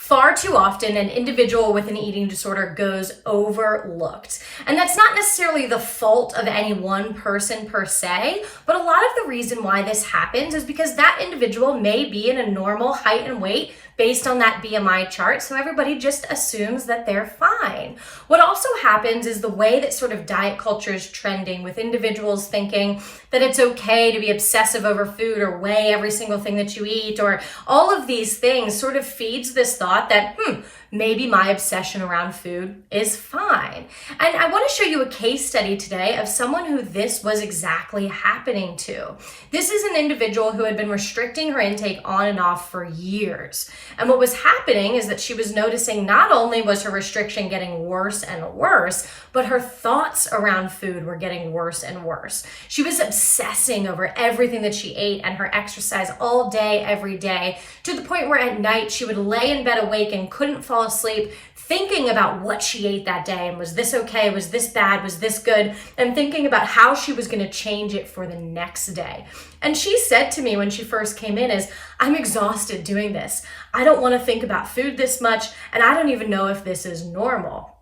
Far too often, an individual with an eating disorder goes overlooked. And that's not necessarily the fault of any one person per se, but a lot of the reason why this happens is because that individual may be in a normal height and weight based on that BMI chart, so everybody just assumes that they're fine. What also happens is the way that sort of diet culture is trending, with individuals thinking that it's okay to be obsessive over food or weigh every single thing that you eat, or all of these things sort of feeds this thought that, maybe my obsession around food is fine. And I want to show you a case study today of someone who this was exactly happening to. This is an individual who had been restricting her intake on and off for years. And what was happening is that she was noticing not only was her restriction getting worse and worse, but her thoughts around food were getting worse and worse. She was obsessing over everything that she ate and her exercise all day, every day, to the point where at night she would lay in bed awake and couldn't fall asleep, thinking about what she ate that day and was this okay, was this bad, was this good, and thinking about how she was going to change it for the next day. And she said to me when she first came in is, I'm exhausted doing this. I don't want to think about food this much, and I don't even know if this is normal.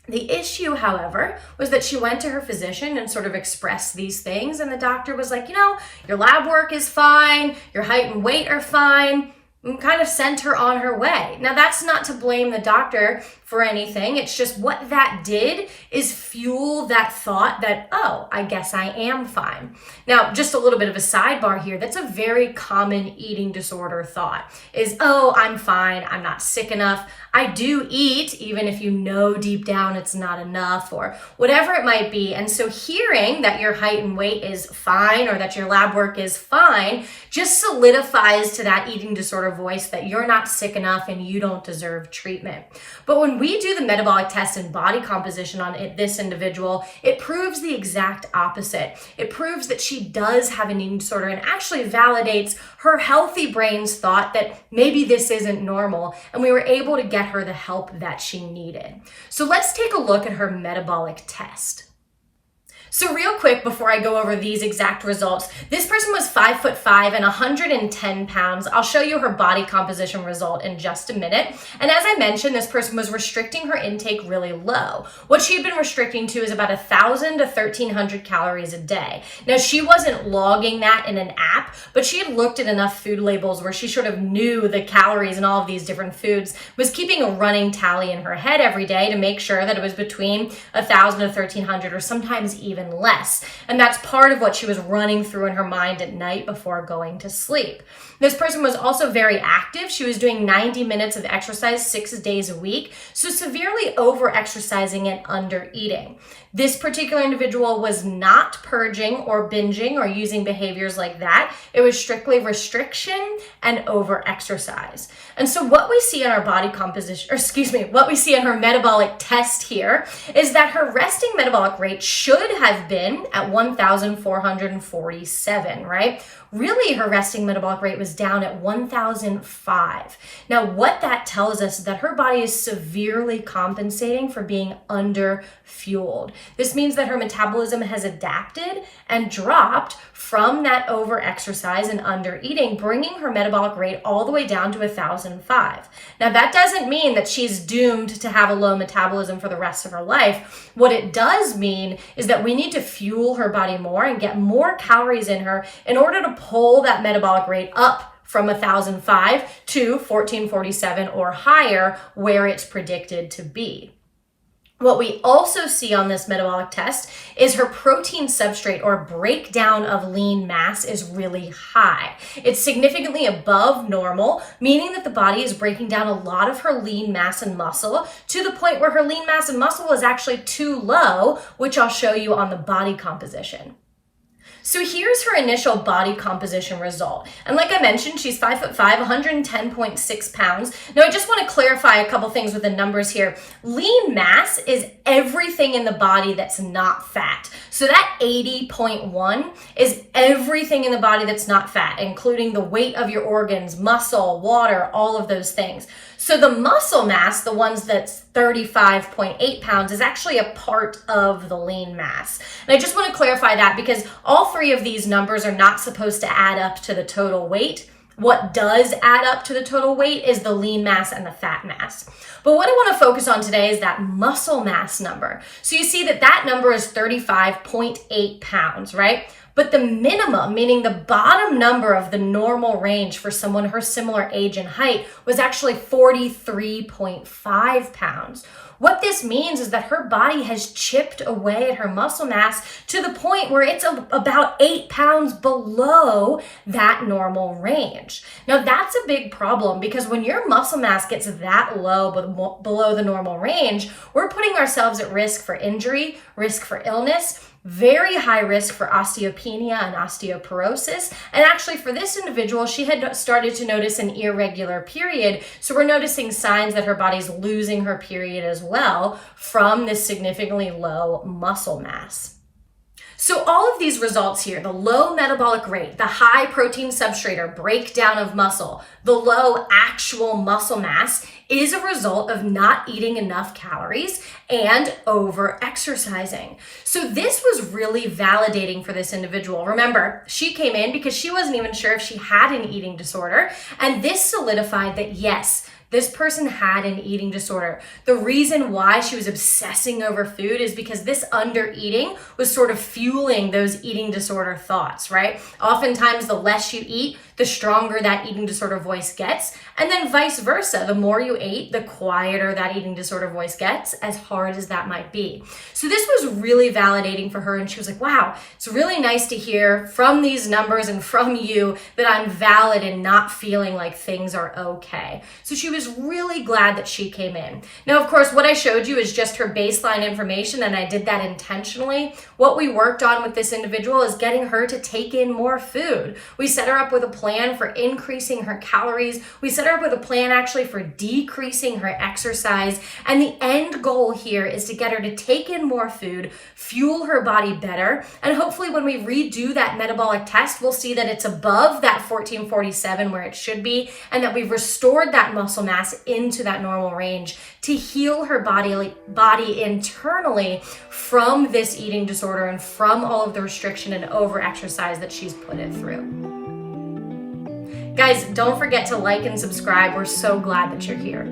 The issue, however, was that she went to her physician and sort of expressed these things, and the doctor was like, your lab work is fine, your height and weight are fine, and kind of sent her on her way. Now, that's not to blame the doctor for anything. It's just what that did is fuel that thought that, oh, I guess I am fine. Now, just a little bit of a sidebar here. That's a very common eating disorder thought is, oh, I'm fine. I'm not sick enough. I do eat, even if you know deep down it's not enough or whatever it might be. And so hearing that your height and weight is fine or that your lab work is fine just solidifies to that eating disorder voice that you're not sick enough and you don't deserve treatment. But when we do the metabolic test and body composition on this individual, it proves the exact opposite. It proves that she does have an eating disorder and actually validates her healthy brain's thought that maybe this isn't normal, and we were able to get her the help that she needed. So let's take a look at her metabolic test. So real quick, before I go over these exact results, this person was 5'5" and 110 pounds. I'll show you her body composition result in just a minute. And as I mentioned, this person was restricting her intake really low. What she had been restricting to is about 1,000 to 1,300 calories a day. Now, she wasn't logging that in an app, but she had looked at enough food labels where she sort of knew the calories in all of these different foods, was keeping a running tally in her head every day to make sure that it was between 1,000 to 1,300 or sometimes even less. And that's part of what she was running through in her mind at night before going to sleep. This person was also very active. She was doing 90 minutes of exercise 6 days a week, so severely over-exercising and under-eating. This particular individual was not purging or binging or using behaviors like that. It was strictly restriction and over-exercise. And so what we see in our body composition, what we see in her metabolic test here is that her resting metabolic rate should have been at 1,447, right? Really, her resting metabolic rate was down at 1,005. Now, what that tells us is that her body is severely compensating for being under-fueled. This means that her metabolism has adapted and dropped from that over-exercise and under-eating, bringing her metabolic rate all the way down to 1,005. Now, that doesn't mean that she's doomed to have a low metabolism for the rest of her life. What it does mean is that we need to fuel her body more and get more calories in her in order to pull that metabolic rate up from 1,005 to 1,447 or higher, where it's predicted to be. What we also see on this metabolic test is her protein substrate or breakdown of lean mass is really high. It's significantly above normal, meaning that the body is breaking down a lot of her lean mass and muscle to the point where her lean mass and muscle is actually too low, which I'll show you on the body composition. So here's her initial body composition result. And like I mentioned, she's 5'5", 110.6 pounds. Now I just want to clarify a couple things with the numbers here. Lean mass is everything in the body that's not fat. So that 80.1 is everything in the body that's not fat, including the weight of your organs, muscle, water, all of those things. So the muscle mass, the ones that's 35.8 pounds, is actually a part of the lean mass. And I just want to clarify that because all three of these numbers are not supposed to add up to the total weight What does add up to the total weight is the lean mass and the fat mass. But what I want to focus on today is that muscle mass number. So you see that number is 35.8 pounds, right? But the minimum, meaning the bottom number of the normal range for someone her similar age and height, was actually 43.5 pounds. What this means is that her body has chipped away at her muscle mass to the point where it's about 8 pounds below that normal range. Now that's a big problem because when your muscle mass gets that low below the normal range, we're putting ourselves at risk for injury, risk for illness, very high risk for osteopenia and osteoporosis. And actually for this individual, she had started to notice an irregular period. So we're noticing signs that her body's losing her period as well from this significantly low muscle mass. So all of these results here, the low metabolic rate, the high protein substrate or breakdown of muscle, the low actual muscle mass is a result of not eating enough calories and over exercising. So this was really validating for this individual. Remember, she came in because she wasn't even sure if she had an eating disorder, and this solidified that yes, this person had an eating disorder. The reason why she was obsessing over food is because this under-eating was sort of fueling those eating disorder thoughts, right? Oftentimes, the less you eat, the stronger that eating disorder voice gets. And then vice versa. The more you ate, the quieter that eating disorder voice gets, as hard as that might be. So this was really validating for her. And she was like, wow, it's really nice to hear from these numbers and from you that I'm valid and not feeling like things are okay. So she was really glad that she came in. Now, of course, what I showed you is just her baseline information, and I did that intentionally. What we worked on with this individual is getting her to take in more food. We set her up with a plan for increasing her calories. We set her up with a plan actually for decreasing her exercise. And the end goal here is to get her to take in more food, fuel her body better. And hopefully when we redo that metabolic test, we'll see that it's above that 1447 where it should be, and that we've restored that muscle mass into that normal range to heal her body internally from this eating disorder and from all of the restriction and over exercise that she's put it through. Guys, don't forget to like and subscribe. We're so glad that you're here.